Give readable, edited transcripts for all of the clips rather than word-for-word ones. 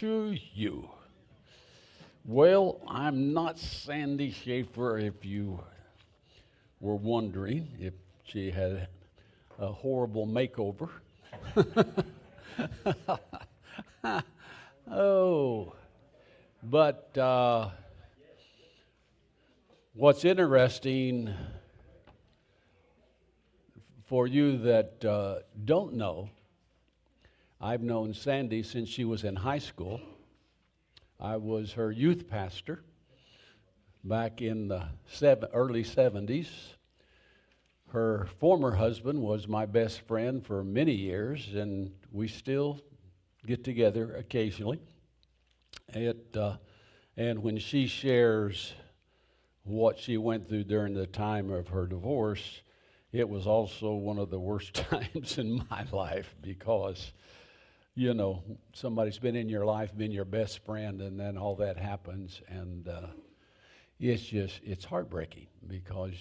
to you. Well, I'm not Sandy Schaefer, if you were wondering if she had a horrible makeover. Oh, but what's interesting for you that don't know, I've known Sandy since she was in high school. I was her youth pastor back in the early 70s. Her former husband was my best friend for many years, and we still get together occasionally. And when she shares what she went through during the time of her divorce, it was also one of the worst times in my life because, you know, somebody's been in your life, been your best friend, and then all that happens, and it's heartbreaking because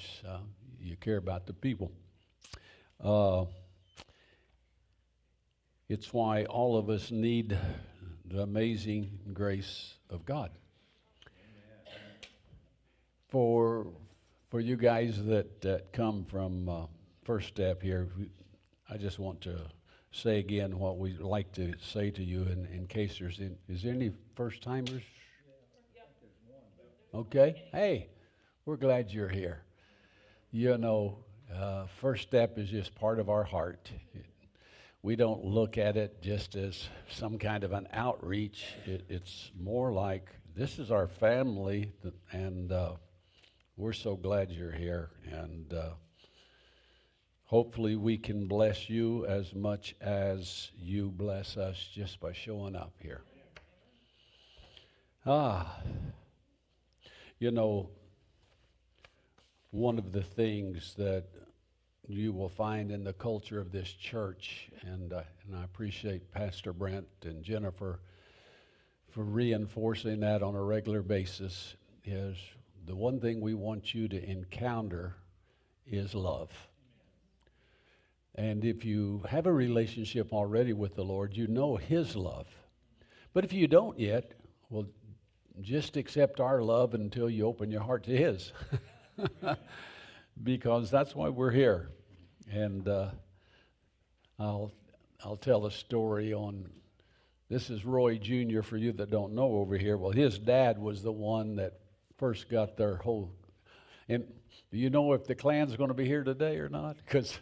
you care about the people. It's why all of us need the amazing grace of God. For you guys that come from First Step here, I just want to say again what we like to say to you in case is there any first timers? Okay. Hey, we're glad you're here. You know, First Step is just part of our heart. We don't look at it just as some kind of an outreach. It's more like this is our family, and we're so glad you're here. And hopefully we can bless you as much as you bless us just by showing up here. You know, one of the things that you will find in the culture of this church, and I appreciate Pastor Brent and Jennifer for reinforcing that on a regular basis, is the one thing we want you to encounter is love. And if you have a relationship already with the Lord, you know His love. But if you don't yet, well, just accept our love until you open your heart to His. Because that's why we're here. And I'll tell a story on, this is Roy Jr. for you that don't know over here. Well, his dad was the one that first got their whole, and do you know if the Klan's going to be here today or not? Because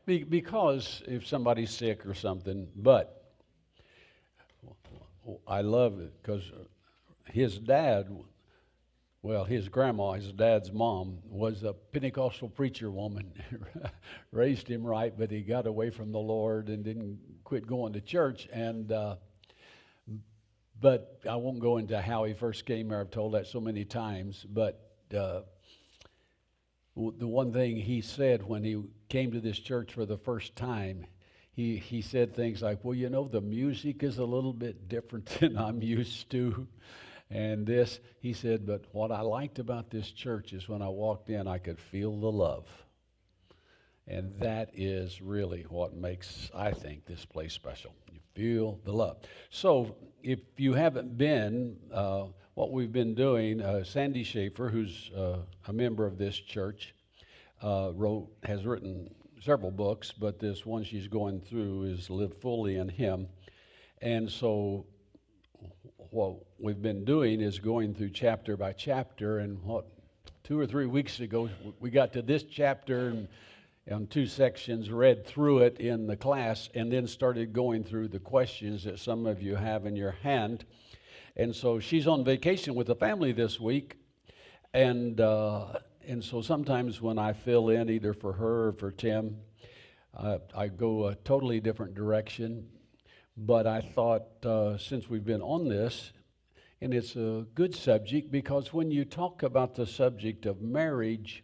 because if somebody's sick or something, but I love it because his dad, well, his grandma, his dad's mom, was a Pentecostal preacher woman, raised him right, but he got away from the Lord and didn't quit going to church. And but I won't go into how he first came here. I've told that so many times. But the one thing he said when he came to this church for the first time, he said things like, well, you know, the music is a little bit different than I'm used to. And this, he said, but what I liked about this church is when I walked in, I could feel the love. And that is really what makes, I think, this place special. You feel the love. So if you haven't been, what we've been doing, Sandy Schaefer, who's a member of this church, has written several books, but this one she's going through is Live Fully in Him. And so what we've been doing is going through chapter by chapter, and 2 or 3 weeks ago we got to this chapter and on 2 sections, read through it in the class, and then started going through the questions that some of you have in your hand. And so she's on vacation with the family this week, and so sometimes when I fill in either for her or for Tim, I go a totally different direction. But I thought, since we've been on this, and it's a good subject, because when you talk about the subject of marriage,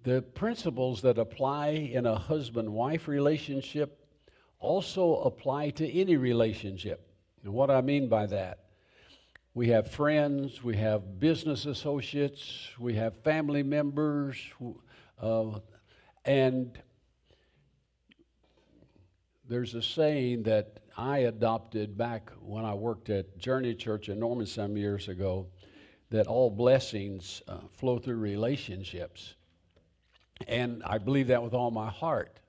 the principles that apply in a husband-wife relationship also apply to any relationship. And what I mean by that, we have friends, we have business associates, we have family members, and there's a saying that I adopted back when I worked at Journey Church in Norman some years ago, that all blessings flow through relationships. And I believe that with all my heart.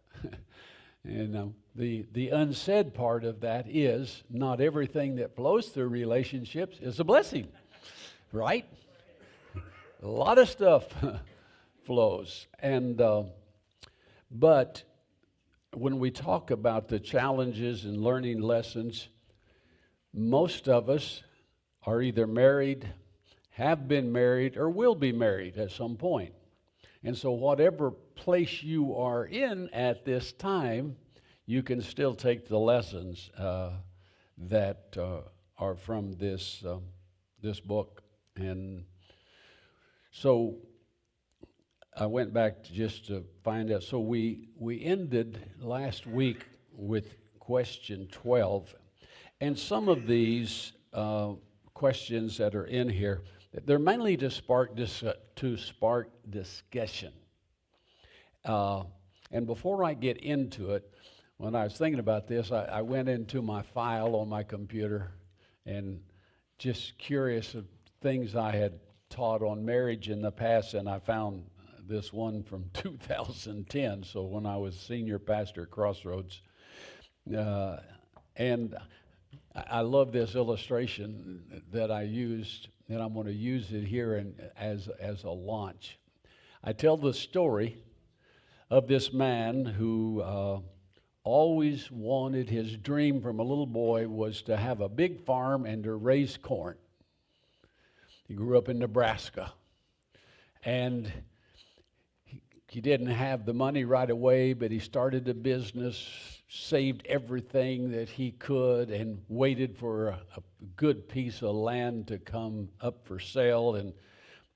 And the unsaid part of that is not everything that flows through relationships is a blessing, right? A lot of stuff flows. And but when we talk about the challenges and learning lessons, most of us are either married, have been married, or will be married at some point. And so whatever place you are in at this time, you can still take the lessons that are from this book. And so I went back just to find out. So we ended last week with question 12. And some of these questions that are in here, they're mainly to spark discussion. And before I get into it, when I was thinking about this, I went into my file on my computer and just curious of things I had taught on marriage in the past, and I found this one from 2010, so when I was senior pastor at Crossroads. And I love this illustration that I used, and I'm going to use it here as a launch. I tell the story of this man who always wanted, his dream from a little boy was to have a big farm and to raise corn. He grew up in Nebraska, and he didn't have the money right away, but he started a business, saved everything that he could, and waited for a good piece of land to come up for sale. And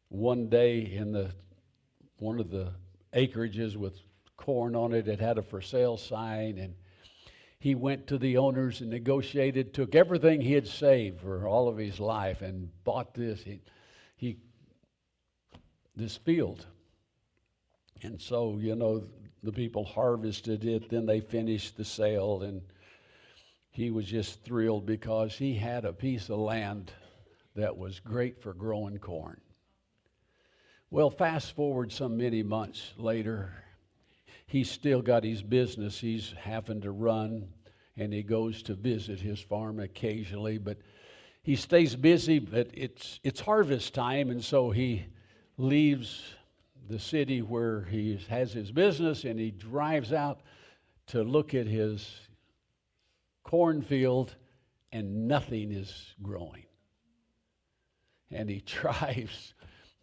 one day in one of the acreages with corn on it, it had a for sale sign, and he went to the owners and negotiated, took everything he had saved for all of his life and bought this this field. And so, the people harvested it, then they finished the sale, and he was just thrilled because he had a piece of land that was great for growing corn. Well, fast forward some many months later, he's still got his business he's having to run, and he goes to visit his farm occasionally, but he stays busy. But it's harvest time, and so he leaves the city where he has his business, and he drives out to look at his cornfield, and nothing is growing. And he drives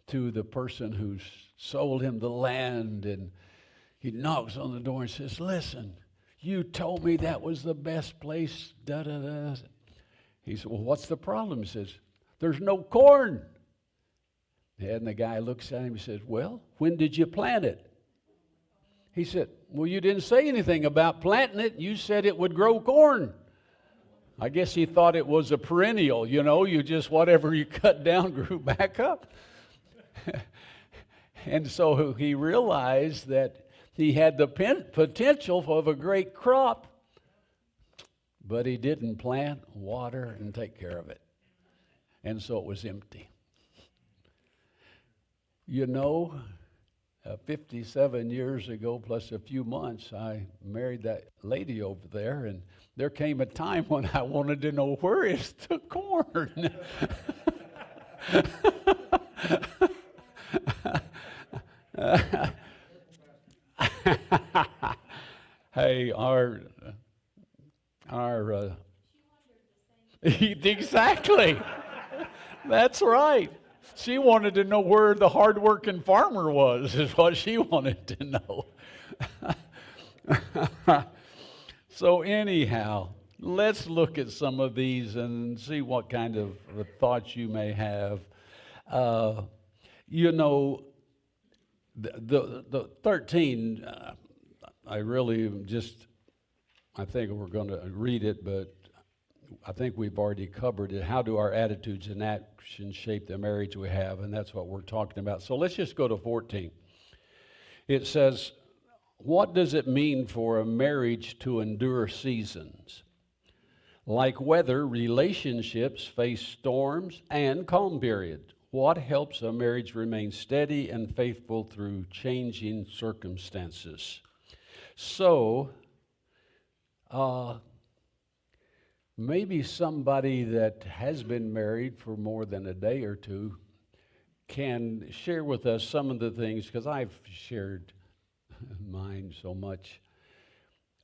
to the person who's sold him the land, and he knocks on the door and says, "Listen, you told me that was the best place, da-da-da." He said, "Well, what's the problem?" He says, "There's no corn." And the guy looks at him and says, "Well, when did you plant it?" He said, "Well, you didn't say anything about planting it. You said it would grow corn." I guess he thought it was a perennial, you just whatever you cut down grew back up. And so he realized that he had the potential of a great crop, but he didn't plant, water, and take care of it. And so it was empty. 57 years ago, plus a few months, I married that lady over there, and there came a time when I wanted to know, where is the corn? Hey, exactly. That's right. She wanted to know where the hard-working farmer was, is what she wanted to know. So anyhow, let's look at some of these and see what kind of thoughts you may have. The 13, I think we're going to read it, but I think we've already covered it. How do our attitudes and actions shape the marriage we have? And that's what we're talking about. So let's just go to 14. It says, What does it mean for a marriage to endure seasons? Like weather, relationships face storms and calm periods. What helps a marriage remain steady and faithful through changing circumstances? So, uh, maybe somebody that has been married for more than a day or two can share with us some of the things, because I've shared mine so much.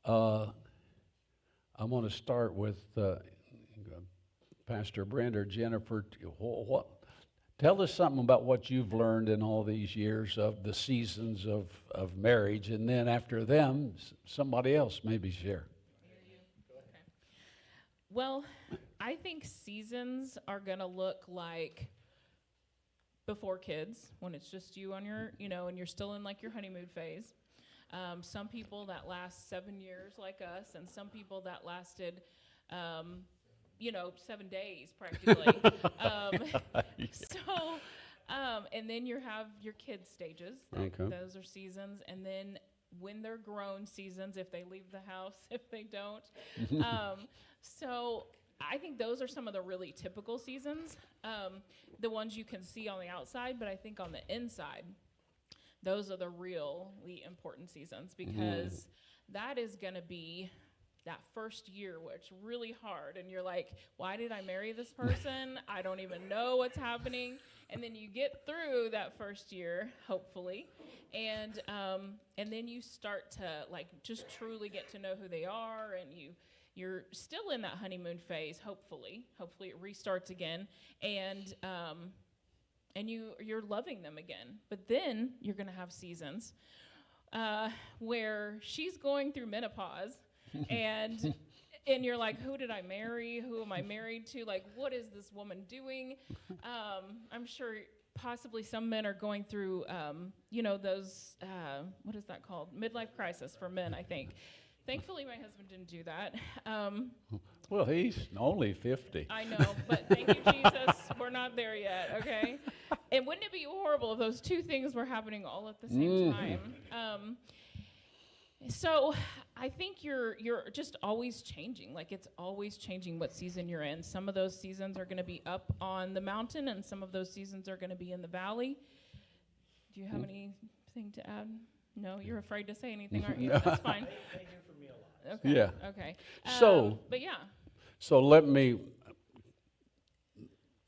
I want to start with Pastor Brent or Jennifer. Tell us something about what you've learned in all these years of the seasons of marriage, and then after them, somebody else maybe share. Okay. Well, I think seasons are going to look like before kids, when it's just you on your, and you're still in like your honeymoon phase. Some people that last 7 years like us, and some people that lasted, 7 days practically. So, and then you have your kids stages. Okay. Those are seasons. And then when they're grown, seasons, if they leave the house, if they don't. So I think those are some of the really typical seasons, the ones you can see on the outside, but I think on the inside, those are the really important seasons, because that is going to be that first year where it's really hard and you're like, why did I marry this person? I don't even know what's happening. And then you get through that first year, hopefully, and then you start to like just truly get to know who they are, and you're still in that honeymoon phase, hopefully it restarts again, and you're loving them again. But then you're going to have seasons where she's going through menopause, and you're like, who did I marry? Who am I married to? Like, what is this woman doing? I'm sure possibly some men are going through, those, what is that called? Midlife crisis for men, I think. Thankfully, my husband didn't do that. Well, he's only 50. I know, but thank you, Jesus. We're not there yet, okay? And wouldn't it be horrible if those two things were happening all at the same time? So I think you're just always changing. Like, it's always changing what season you're in. Some of those seasons are going to be up on the mountain, and some of those seasons are going to be in the valley. Do you have anything to add? No, you're afraid to say anything, aren't you? That's fine. They hear from me a lot. Okay. Yeah. Okay. But yeah. So let me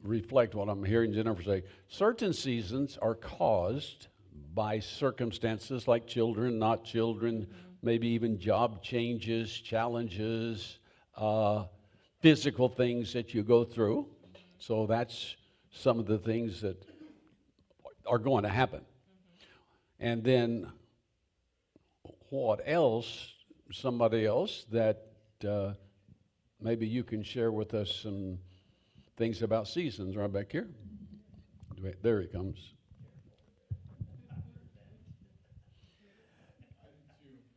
reflect what I'm hearing Jennifer say. Certain seasons are caused by circumstances like children, not children, maybe even job changes, challenges, physical things that you go through. So that's some of the things that are going to happen. And then what else, somebody else that maybe you can share with us some things about seasons right back here. There he comes.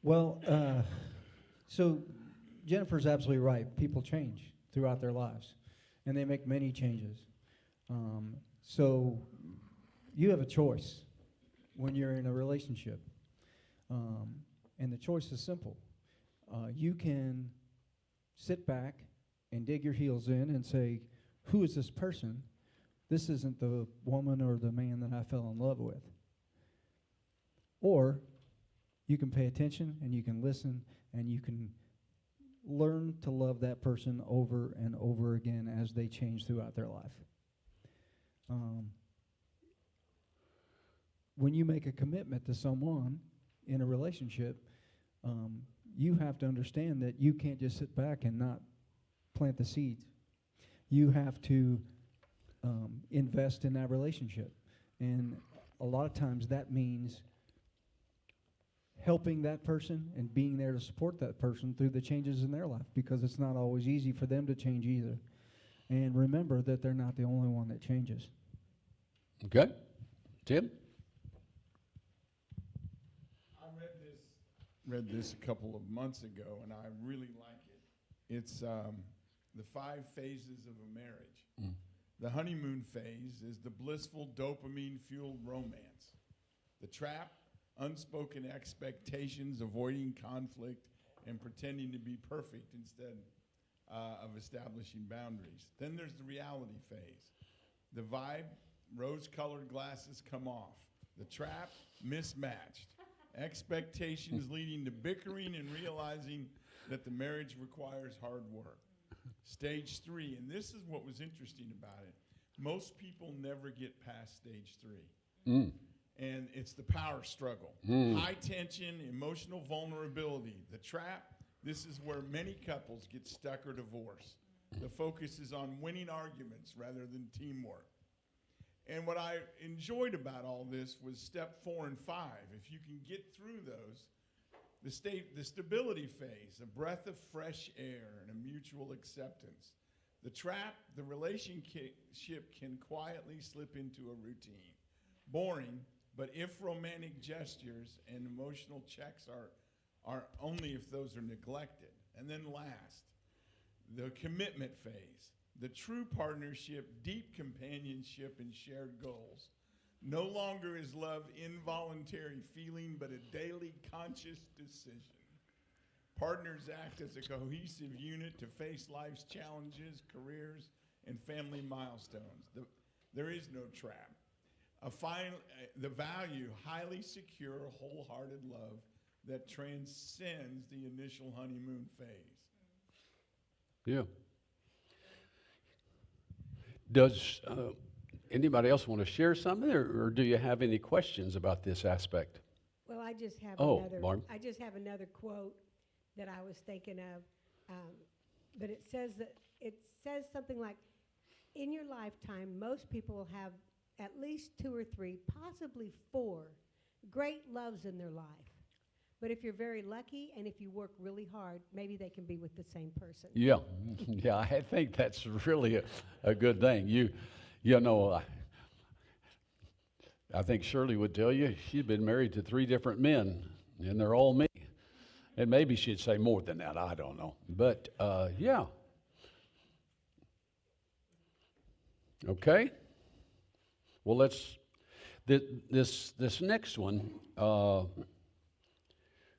Well, so Jennifer's absolutely right. People change throughout their lives, and they make many changes. So you have a choice when you're in a relationship, and the choice is simple. You can sit back and dig your heels in and say, who is this person? This isn't the woman or the man that I fell in love with. Or you can pay attention and you can listen and you can learn to love that person over and over again as they change throughout their life. When you make a commitment to someone in a relationship, you have to understand that you can't just sit back and not plant the seeds. You have to invest in that relationship. And a lot of times that means helping that person and being there to support that person through the changes in their life, because it's not always easy for them to change either. And remember that they're not the only one that changes. Okay. Tim? Read this a couple of months ago, and I really like it. It's the 5 phases of a marriage. The honeymoon phase is the blissful dopamine-fueled romance. The trap unspoken expectations, avoiding conflict, and pretending to be perfect instead of establishing boundaries. Then there's the reality phase. The vibe, rose-colored glasses come off. The trap, mismatched. Expectations leading to bickering and realizing that the marriage requires hard work. Stage 3, and this is what was interesting about it. Most people never get past stage 3. Mm. And it's the power struggle. High tension, emotional vulnerability. The trap, this is where many couples get stuck or divorced. The focus is on winning arguments rather than teamwork. And what I enjoyed about all this was step 4 and 5. If you can get through those, the stability phase, a breath of fresh air and a mutual acceptance. The trap, the relationship can quietly slip into a routine. Boring, but if romantic gestures and emotional checks are only if those are neglected. And then last, the commitment phase. The true partnership, deep companionship, and shared goals. No longer is love involuntary feeling, but a daily conscious decision. Partners act as a cohesive unit to face life's challenges, careers, and family milestones. There is no trap. The value, highly secure, wholehearted love that transcends the initial honeymoon phase. Yeah. Does anybody else want to share something, or do you have any questions about this aspect? Well, I just have Barb. I just have another quote that I was thinking of, but it says something like, "In your lifetime, most people will have at least 2 or 3, possibly 4, great loves in their life. But if you're very lucky and if you work really hard, maybe they can be with the same person." Yeah, yeah, I think that's really a good thing. You know, I think Shirley would tell you she's been married to 3 different men, and they're all me. And maybe she'd say more than that, I don't know. But, yeah. Okay. Well, this next one, of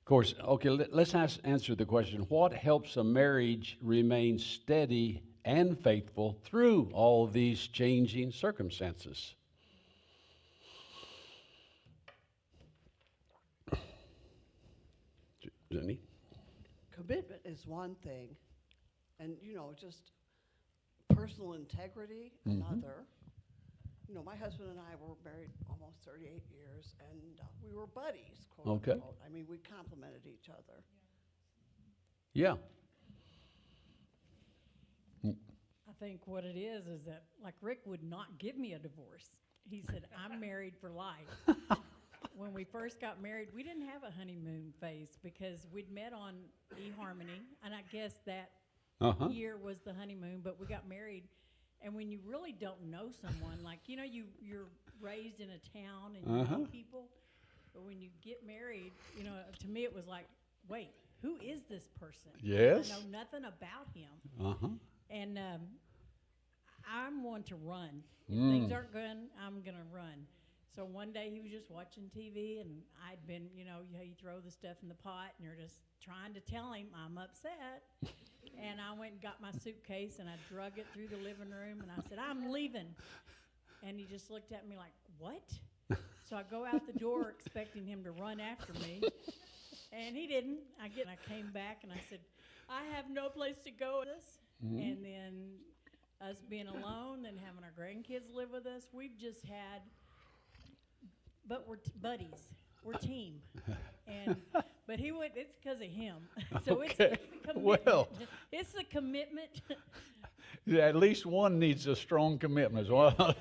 course, okay, let's answer the question, what helps a marriage remain steady and faithful through all these changing circumstances? Jenny? Commitment is one thing, and just personal integrity another. My husband and I were married almost 38 years, and we were buddies, quote Okay. unquote. I mean, we complimented each other. Yeah. I think what it is that, like, Rick would not give me a divorce. He said, "I'm married for life." When we first got married, we didn't have a honeymoon phase because we'd met on eHarmony, and I guess that year was the honeymoon, but we got married. And when you really don't know someone, like, you're raised in a town and you know people, but when you get married, to me it was like, wait, who is this person? Yes. I know nothing about him. And I'm one to run. If things aren't good, I'm going to run. So one day he was just watching TV, and I'd been, you throw the stuff in the pot, and you're just trying to tell him I'm upset. And I went and got my suitcase, and I drug it through the living room, and I said, "I'm leaving." And he just looked at me like, "What?" So I go out the door expecting him to run after me, and he didn't. I came back, and I said, "I have no place to go with this." And then us being alone and having our grandkids live with us, we've just had, but we're buddies. We're team. But he would, it's because of him. So it's the commitment. Well. It's the commitment. Yeah, at least one needs a strong commitment as well.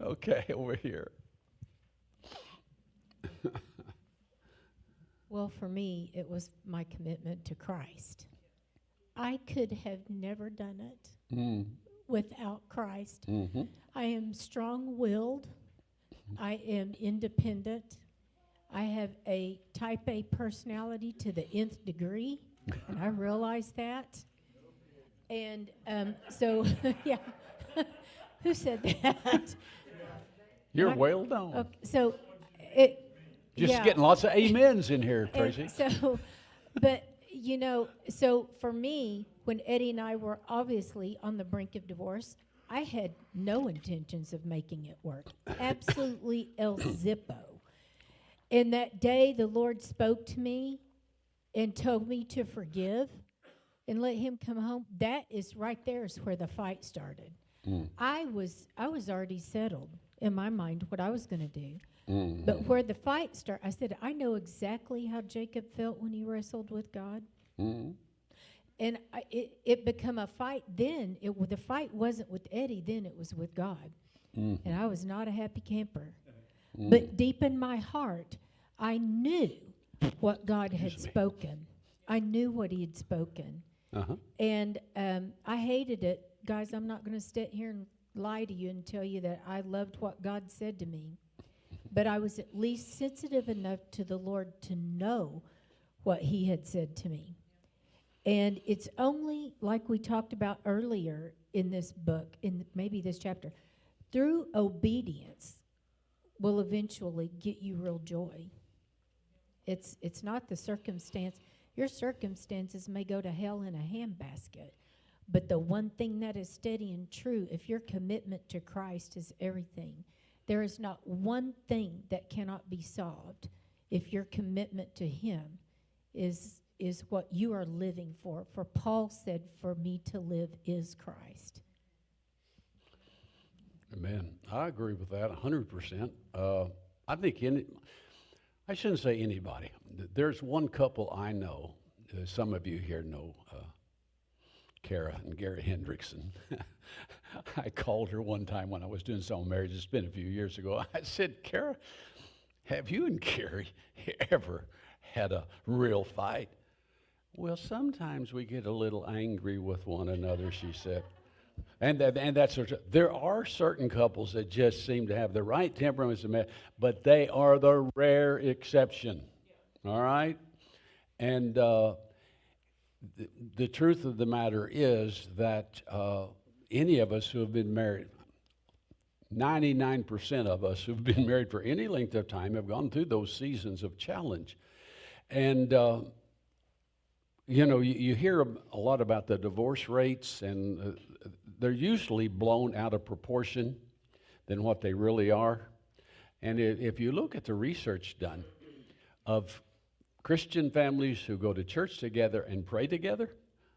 Okay, over here. Well, for me, it was my commitment to Christ. I could have never done it without Christ. I am strong-willed. I am independent. I have a type A personality to the nth degree, and I realize that. And so, yeah. Who said that? You're well known. Okay, so Just Yeah. getting lots of amens in here, And Tracy. so, but so for me, when Eddie and I were obviously on the brink of divorce, I had no intentions of making it work. Absolutely El Zippo. And that day, the Lord spoke to me and told me to forgive and let him come home. That is right there is where the fight started. I was already settled in my mind what I was going to do. But where the fight started, I said, I know exactly how Jacob felt when he wrestled with God. And it became a fight then. The fight wasn't with Eddie, then it was with God. And I was not a happy camper. But deep in my heart, I knew what God had spoken. I knew what he had spoken. And I hated it. Guys, I'm not going to sit here and lie to you and tell you that I loved what God said to me. But I was at least sensitive enough to the Lord to know what he had said to me. And it's only, like we talked about earlier in this book, in maybe this chapter, through obedience will eventually get you real joy. It's not the circumstance. Your circumstances may go to hell in a handbasket, but the one thing that is steady and true, if your commitment to Christ is everything, there is not one thing that cannot be solved if your commitment to him is what you are living for. For Paul said, for me to live is Christ. Amen. I agree with that 100%. I think I shouldn't say anybody. There's one couple I know. Some of you here know Kara and Gary Hendrickson. I called her one time when I was doing some marriage. It's been a few years ago. I said, Kara, have you and Gary ever had a real fight? Well, sometimes we get a little angry with one another, she said. And that's there are certain couples that just seem to have the right temperaments, but they are the rare exception. All right? And the truth of the matter is that any of us who have been married, 99% of us who've been married for any length of time have gone through those seasons of challenge. And you hear a lot about the divorce rates, and they're usually blown out of proportion than what they really are. And if you look at the research done of Christian families who go to church together and pray together,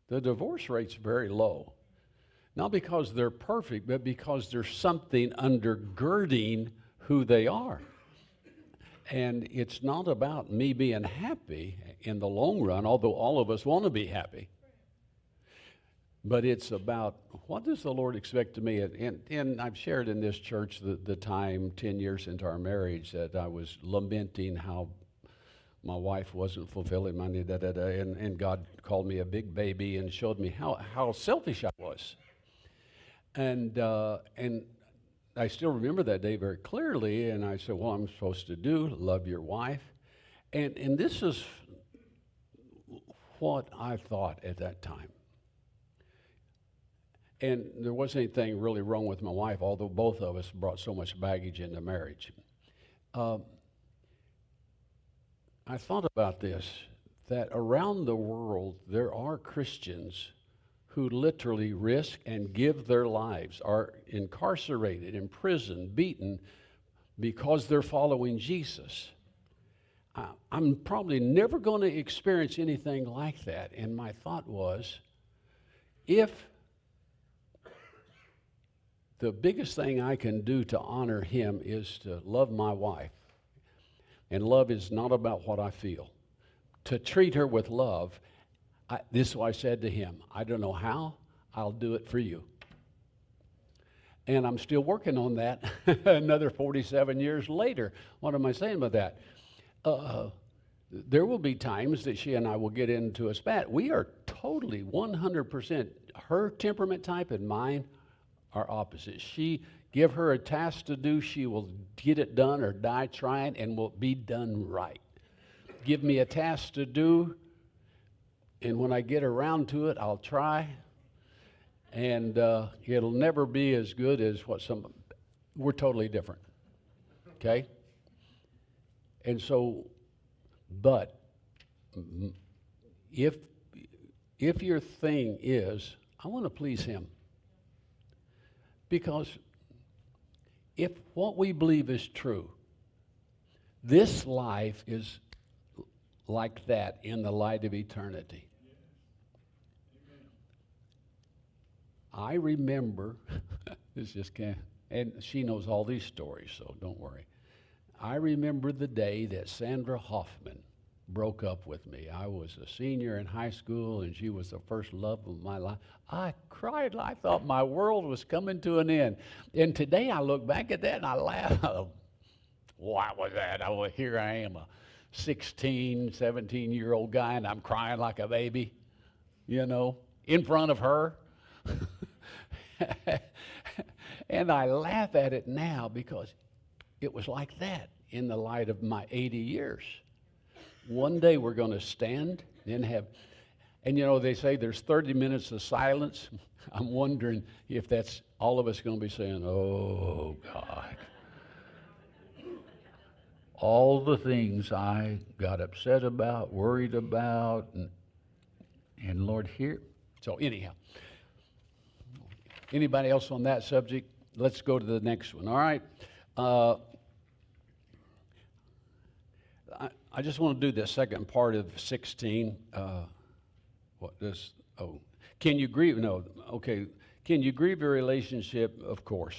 the divorce rate's very low. Not because they're perfect, but because there's something undergirding who they are. And it's not about me being happy in the long run, although all of us want to be happy. But it's about, what does the Lord expect of me? And I've shared in this church the time, 10 years into our marriage, that I was lamenting how my wife wasn't fulfilling my need, and God called me a big baby and showed me how selfish I was. And I still remember that day very clearly, and I said, well, I'm supposed to do, love your wife. And this is what I thought at that time. And there wasn't anything really wrong with my wife, although both of us brought so much baggage into marriage. I thought about this, that around the world there are Christians who literally risk and give their lives, are incarcerated, imprisoned, beaten, because they're following Jesus. I'm probably never going to experience anything like that. And my thought was, if the biggest thing I can do to honor him is to love my wife, and love is not about what I feel, to treat her with love, this is what I said to him, I don't know how, I'll do it for you. And I'm still working on that another 47 years later. What am I saying about that? There will be times that she and I will get into a spat. We are totally 100%, her temperament type and mine are opposite. Give her a task to do, she will get it done or die trying, and will be done right. Give me a task to do, and when I get around to it, I'll try, and it'll never be as good as we're totally different, okay? And so, but mm, if your thing is, I want to please him, because if what we believe is true, this life is like that in the light of eternity. I remember, this just can't, and she knows all these stories, so don't worry. I remember the day that Sandra Hoffman broke up with me. I was a senior in high school, and she was the first love of my life. I cried. I thought my world was coming to an end. And today I look back at that and I laugh. What was that? Oh, here I am, a 16, 17-year-old guy, and I'm crying like a baby, you know, in front of her. And I laugh at it now because it was like that in the light of my 80 years. One day we're going to stand and have, and you know, they say there's 30 minutes of silence. I'm wondering if that's all of us going to be saying, oh, God. All the things I got upset about, worried about, and Lord, here. So anyhow, anybody else on that subject? Let's go to the next one, all right? I just want to do the second part of 16. Can you grieve? No, okay. Can you grieve a relationship? Of course.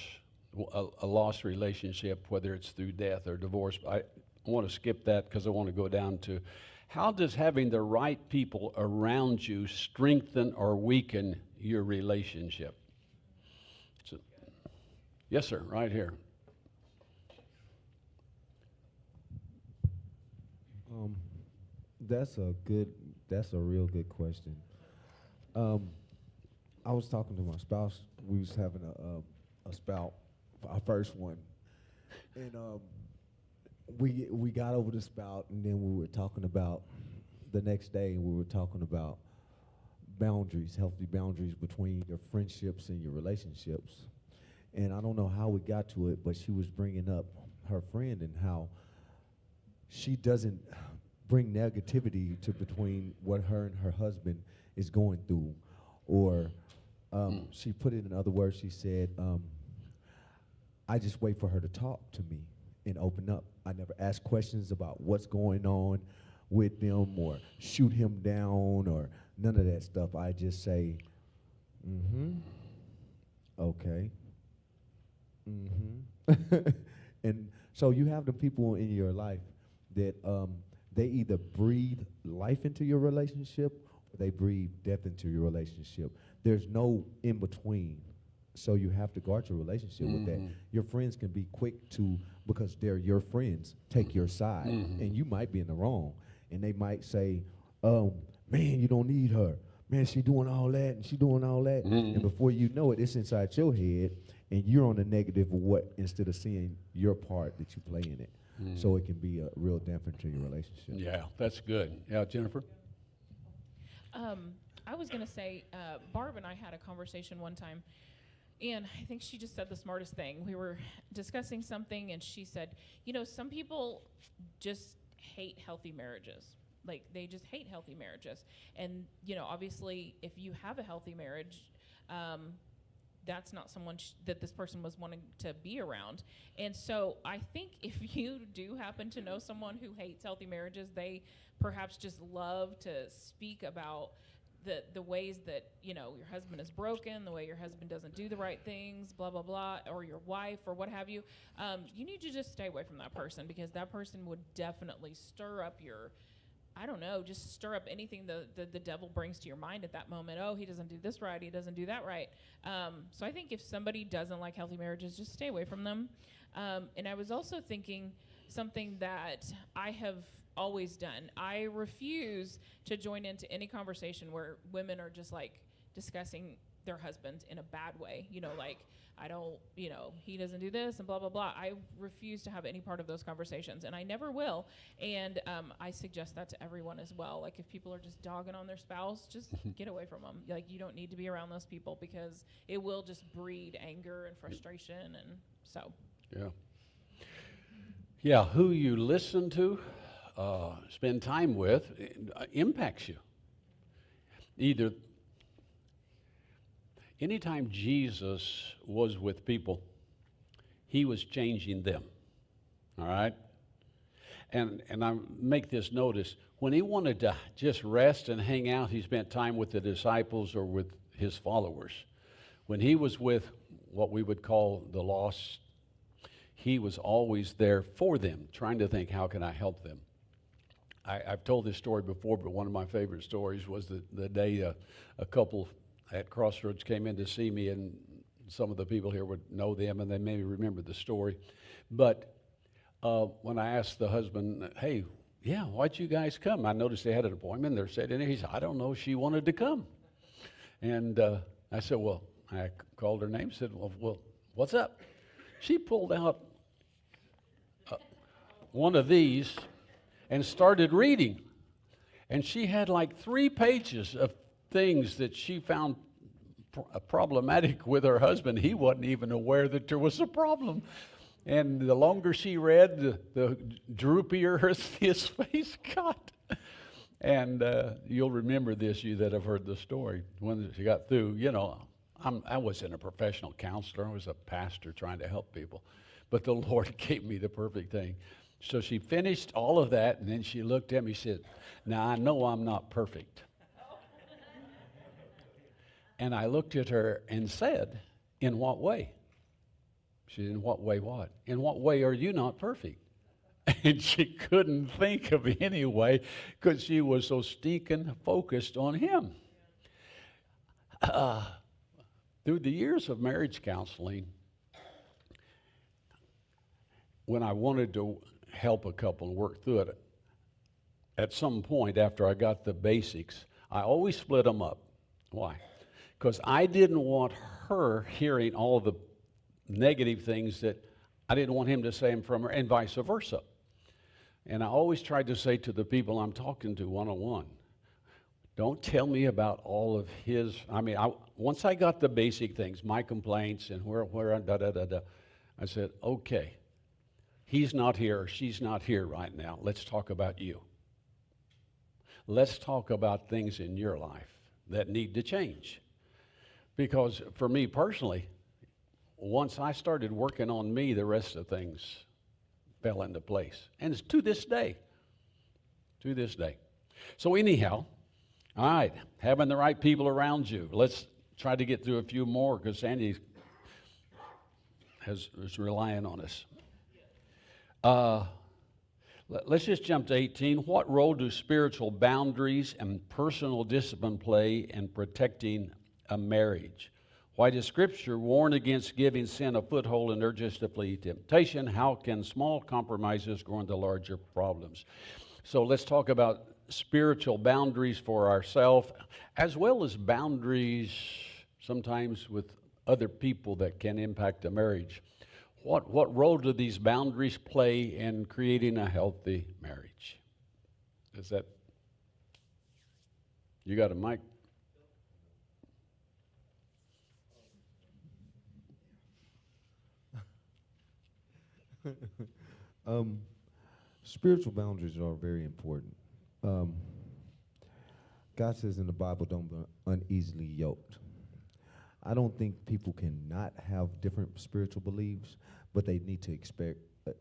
A lost relationship, whether it's through death or divorce. I want to skip that because I want to go down to how does having the right people around you strengthen or weaken your relationship? So, yes, sir, right here. That's a real good question. I was talking to my spouse. We was having a spout, our first one, and we got over the spout, and then we were talking about the next day. We were talking about boundaries, healthy boundaries between your friendships and your relationships. And I don't know how we got to it, but she was bringing up her friend and how she doesn't bring negativity to between what her and her husband is going through. Or she put it in other words, she said, I just wait for her to talk to me and open up. I never ask questions about what's going on with them or shoot him down or none of that stuff. I just say, okay, and so you have the people in your life that they either breathe life into your relationship or they breathe death into your relationship. There's no in between. So you have to guard your relationship with that. Your friends can be quick to, because they're your friends, take your side. And you might be in the wrong. And they might say, man, you don't need her. Man, she doing all that and she doing all that. And before you know it, it's inside your head and you're on the negative of what, instead of seeing your part that you play in it. So it can be a real dampener to your relationship. Yeah, that's good. Yeah, Jennifer? I was going to say, Barb and I had a conversation one time, and I think she just said the smartest thing. We were discussing something, and she said, you know, some people just hate healthy marriages. Like, they just hate healthy marriages. And, you know, obviously, if you have a healthy marriage, that's not someone that this person was wanting to be around. And so I think if you do happen to know someone who hates healthy marriages, they perhaps just love to speak about the ways that, you know, your husband is broken, the way your husband doesn't do the right things, blah, blah, blah, or your wife or what have you, you need to just stay away from that person, because that person would definitely stir up your, I don't know, just stir up anything the devil brings to your mind at that moment. Oh, he doesn't do this right, he doesn't do that right. So I think if somebody doesn't like healthy marriages, just stay away from them. And I was also thinking something that I have always done. I refuse to join into any conversation where women are just like discussing their husbands in a bad way. You know, like, I don't, you know, he doesn't do this and blah, blah, blah. I refuse to have any part of those conversations, and I never will. And I suggest that to everyone as well. Like, if people are just dogging on their spouse, just get away from them. Like, you don't need to be around those people, because it will just breed anger and frustration. And so. Yeah. Yeah, who you listen to, spend time with, impacts you. Either, anytime Jesus was with people, he was changing them. All right? And I make this notice. When he wanted to just rest and hang out, he spent time with the disciples or with his followers. When he was with what we would call the lost, he was always there for them, trying to think, how can I help them? I've told this story before, but one of my favorite stories was the day a couple at Crossroads came in to see me, and some of the people here would know them, and they maybe remember the story. But when I asked the husband, hey, yeah, why'd you guys come? I noticed they had an appointment. They're sitting there. He said, I don't know. She wanted to come. And I said, well, I called her name, said, well, what's up? She pulled out one of these and started reading. And she had like 3 pages of things that she found problematic with her husband. He wasn't even aware that there was a problem. And the longer she read, the droopier his face got. And you'll remember this, you that have heard the story. When she got through, you know, I wasn't a professional counselor. I was a pastor trying to help people. But the Lord gave me the perfect thing. So she finished all of that, and then she looked at me and said, now, I know I'm not perfect. And I looked at her and said, in what way? She said, in what way what? In what way are you not perfect? And she couldn't think of any way because she was so stinking focused on him. Through the years of marriage counseling, when I wanted to help a couple work through it, at some point after I got the basics, I always split them up. Why? Because I didn't want her hearing all the negative things that I didn't want him to say them from her, and vice versa. And I always tried to say to the people I'm talking to one-on-one, don't tell me about all of his, once I got the basic things, my complaints and where, I said, okay, he's not here, or she's not here right now. Let's talk about you. Let's talk about things in your life that need to change. Because for me personally, once I started working on me, the rest of things fell into place. And it's to this day. To this day. So anyhow, all right, having the right people around you. Let's try to get through a few more because Sandy is relying on us. Let's just jump to 18. What role do spiritual boundaries and personal discipline play in protecting a marriage? Why does Scripture warn against giving sin a foothold and urge us to flee temptation? How can small compromises grow into larger problems? So let's talk about spiritual boundaries for ourselves, as well as boundaries sometimes with other people that can impact a marriage. What role do these boundaries play in creating a healthy marriage? Is that, you got a mic? Spiritual boundaries are very important. God says in the Bible, don't be uneasily yoked. I don't think people cannot have different spiritual beliefs, but they need to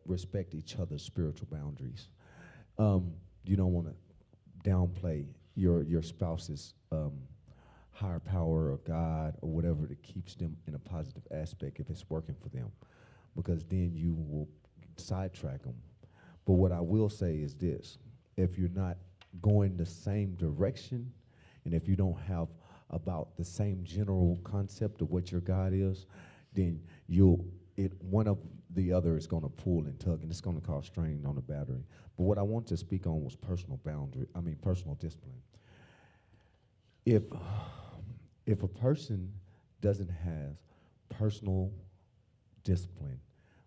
respect each other's spiritual boundaries. You don't want to downplay your spouse's higher power or God or whatever that keeps them in a positive aspect if it's working for them, because then you will sidetrack them. But what I will say is this: if you're not going the same direction, and if you don't have about the same general concept of what your God is, then one of the other is going to pull and tug, and it's going to cause strain on the battery. But what I want to speak on was personal discipline. If a person doesn't have personal discipline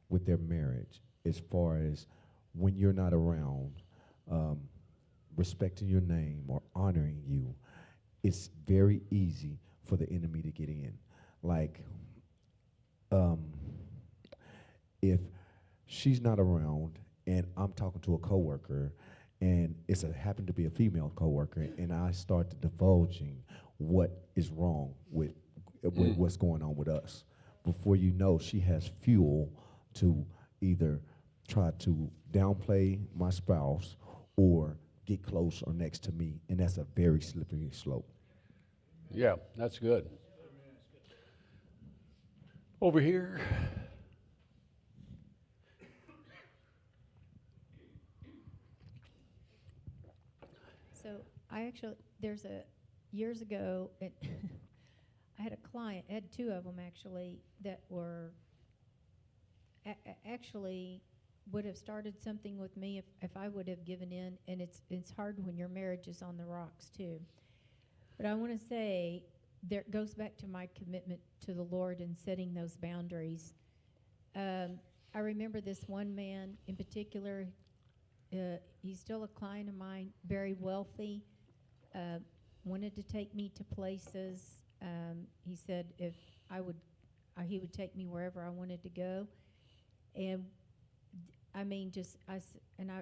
with their marriage, as far as when you're not around, respecting your name or honoring you, it's very easy for the enemy to get in. Like, if she's not around and I'm talking to a coworker, and happened to be a female coworker, and I started divulging what is wrong with what's going on with us. Before you know, she has fuel to either try to downplay my spouse or get close or next to me, and that's a very slippery slope. Yeah, that's good. Over here. So years ago, I had a client, I had two of them actually, that were actually would have started something with me if I would have given in, and it's hard when your marriage is on the rocks too. But I want to say, there it goes back to my commitment to the Lord and setting those boundaries. I remember this one man in particular. He's still a client of mine, very wealthy, wanted to take me to places. He said if he would take me wherever I wanted to go. And I mean,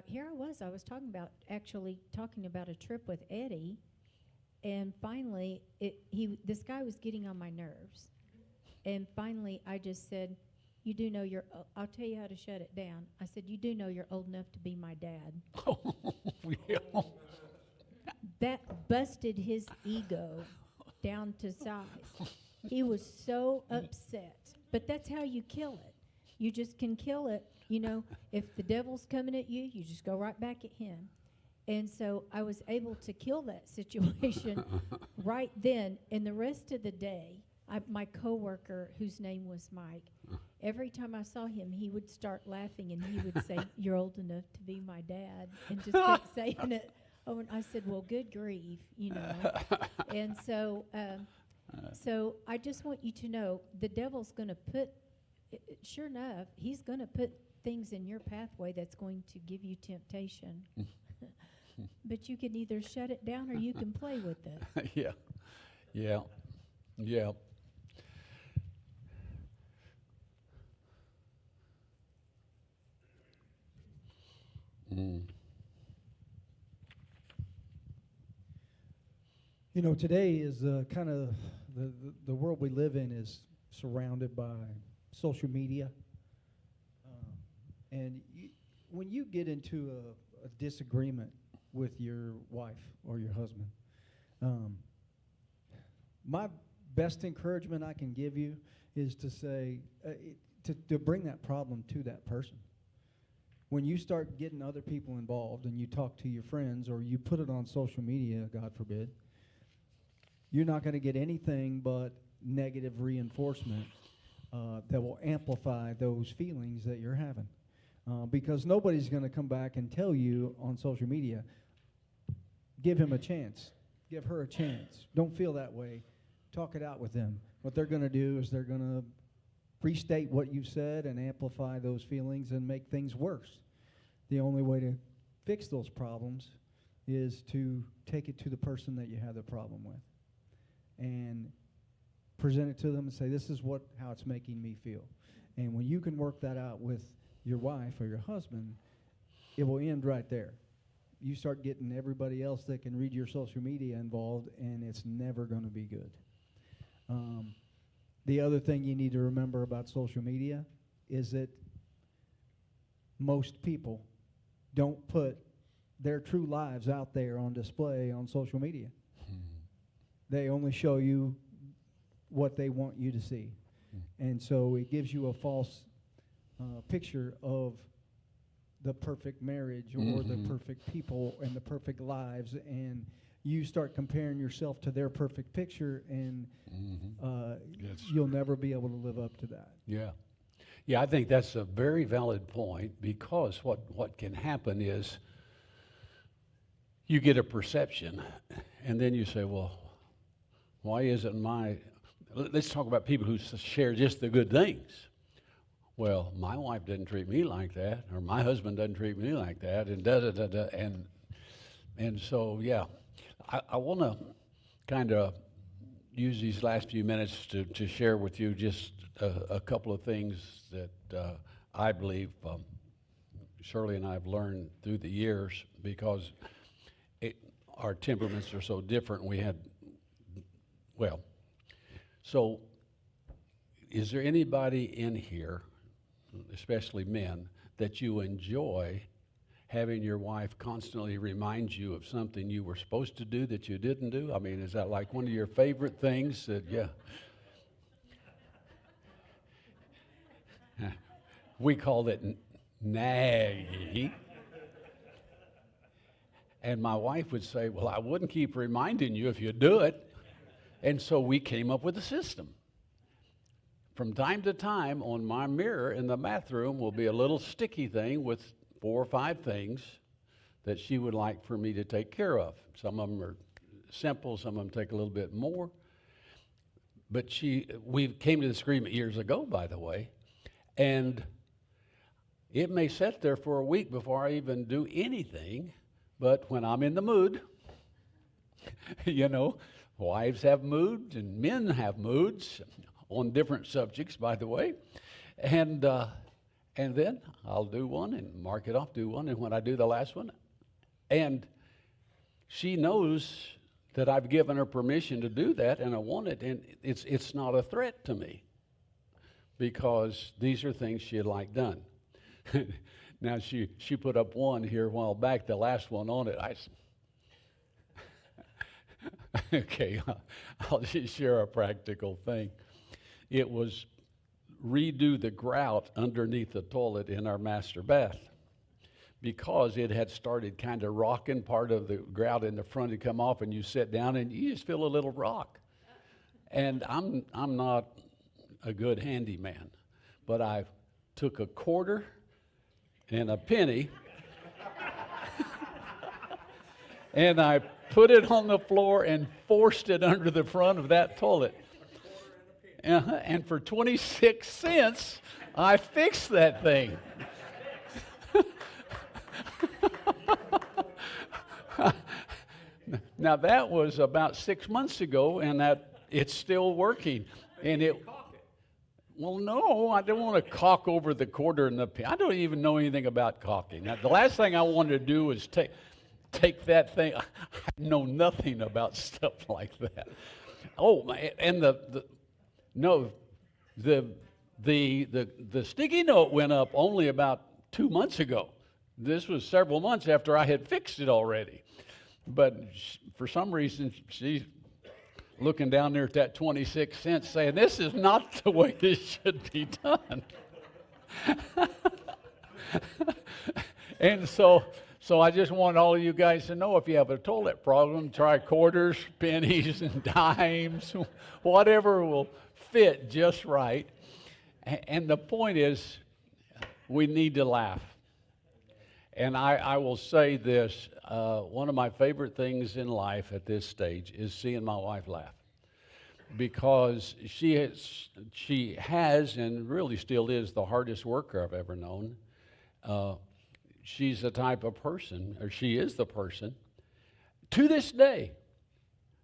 here I was talking about a trip with Eddie. And finally, this guy was getting on my nerves. And finally, I just said, you do know I'll tell you how to shut it down. I said, you do know you're old enough to be my dad. Yeah. That busted his ego down to size. He was so upset. But that's how you kill it. You just can kill it. You know, if the devil's coming at you, you just go right back at him. And so I was able to kill that situation right then. And the rest of the day, my coworker, whose name was Mike, every time I saw him, he would start laughing and he would say, "You're old enough to be my dad," and just kept saying it. Oh, and I said, "Well, good grief, you know." And so, so I just want you to know, the devil's going to sure enough, he's going to put things in your pathway that's going to give you temptation. But you can either shut it down or you can play with it. Yeah. You know, today is kind of the world we live in is surrounded by social media. And when you get into a disagreement with your wife or your husband, my best encouragement I can give you is to say, to bring that problem to that person. When you start getting other people involved and you talk to your friends or you put it on social media, God forbid, you're not going to get anything but negative reinforcement that will amplify those feelings that you're having. Because nobody's going to come back and tell you on social media, give him a chance, give her a chance. Don't feel that way. Talk it out with them. What they're going to do is they're going to restate what you said and amplify those feelings and make things worse. The only way to fix those problems is to take it to the person that you have the problem with and present it to them and say, this is how it's making me feel. And when you can work that out with your wife or your husband, it will end right there. You start getting everybody else that can read your social media involved, and it's never going to be good. The other thing you need to remember about social media is that most people don't put their true lives out there on display on social media. They only show you what they want you to see. And so it gives you a false picture of the perfect marriage or the perfect people and the perfect lives, and you start comparing yourself to their perfect picture, and you'll never be able to live up to that. Yeah, I think that's a very valid point, because what can happen is you get a perception, and then you say, well, why isn't let's talk about people who share just the good things. Well, my wife doesn't treat me like that, or my husband doesn't treat me like that, and da-da-da-da, and so, yeah. I want to kind of use these last few minutes to share with you just a couple of things that I believe Shirley and I have learned through the years, because our temperaments are so different. So is there anybody in here, especially men, that you enjoy having your wife constantly remind you of something you were supposed to do that you didn't do? I mean, is that like one of your favorite things that, yeah? We call it naggy. And my wife would say, well, I wouldn't keep reminding you if you do it. And so we came up with a system. From time to time, on my mirror in the bathroom will be a little sticky thing with 4 or 5 things that she would like for me to take care of. Some of them are simple, some of them take a little bit more. But we came to this agreement years ago, by the way, and it may sit there for a week before I even do anything, but when I'm in the mood, you know, wives have moods and men have moods on different subjects, by the way, and then I'll do one and mark it off, do one, and when I do the last one, and she knows that I've given her permission to do that, and I want it, and it's not a threat to me, because these are things she'd like done. Now, she put up one here a while back, the last one on it. Okay, I'll just share a practical thing. It was redo the grout underneath the toilet in our master bath, because it had started kind of rocking. Part of the grout in the front had come off, and you sit down and you just feel a little rock. And I'm not a good handyman, but I took a quarter and a penny and I put it on the floor and forced it under the front of that toilet. And for 26 cents, I fixed that thing. Now, that was about 6 months ago, and it's still working. And well, no, I don't want to caulk over the quarter and the penny. I don't even know anything about caulking. Now, the last thing I wanted to do was take that thing. I know nothing about stuff like that. Oh, and the sticky note went up only about 2 months ago. This was several months after I had fixed it already. But for some reason, she's looking down there at that 26 cents saying, this is not the way this should be done. And so I just want all of you guys to know, if you have a toilet problem, try quarters, pennies, and dimes, whatever will fit just right. And the point is, we need to laugh. And I will say this, one of my favorite things in life at this stage is seeing my wife laugh. Because she has and really still is the hardest worker I've ever known. She's the type of person, or she is the person, to this day,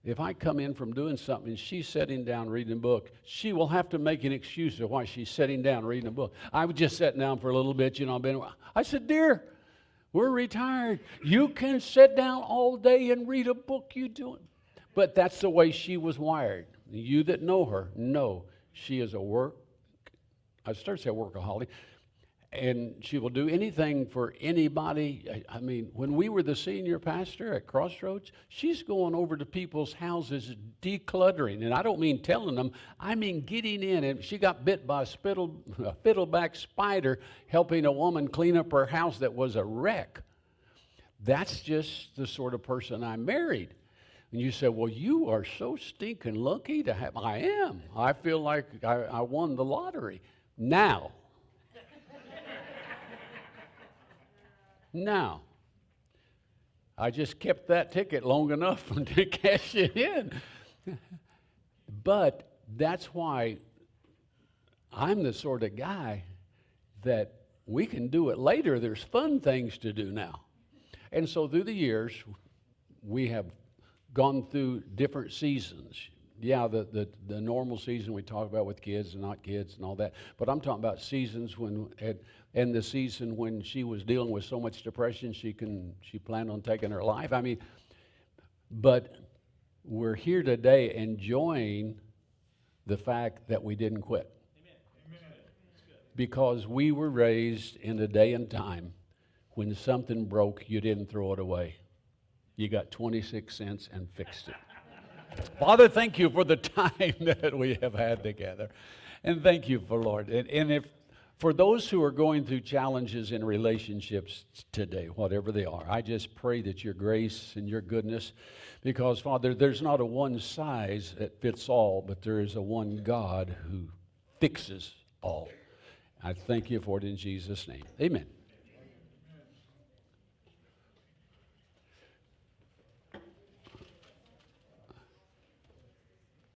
if I come in from doing something and she's sitting down reading a book, she will have to make an excuse of why she's sitting down reading a book. I was just sitting down for a little bit, I said, dear, we're retired. You can sit down all day and read a book, you do it. But that's the way she was wired. You that know her know she is I started to say workaholic, and she will do anything for anybody. I mean, when we were the senior pastor at Crossroads, she's going over to people's houses decluttering. And I don't mean telling them, I mean getting in. And she got bit by a fiddleback spider helping a woman clean up her house that was a wreck. That's just the sort of person I married. And you say, well, you are so stinking lucky to have. I am. I feel like I won the lottery. Now, I just kept that ticket long enough to cash it in. But that's why I'm the sort of guy that we can do it later. There's fun things to do now. And so through the years, we have gone through different seasons. Yeah, the normal season we talk about with kids and not kids and all that. But I'm talking about seasons when, and the season when she was dealing with so much depression, she planned on taking her life. I mean, but we're here today enjoying the fact that we didn't quit. Because we were raised in a day and time when something broke, you didn't throw it away. You got 26 cents and fixed it. Father, thank you for the time that we have had together. And thank you for Lord. And if for those who are going through challenges in relationships today, whatever they are, I just pray that your grace and your goodness, because Father, there's not a one size that fits all, but there is a one God who fixes all. I thank you for it in Jesus' name. Amen.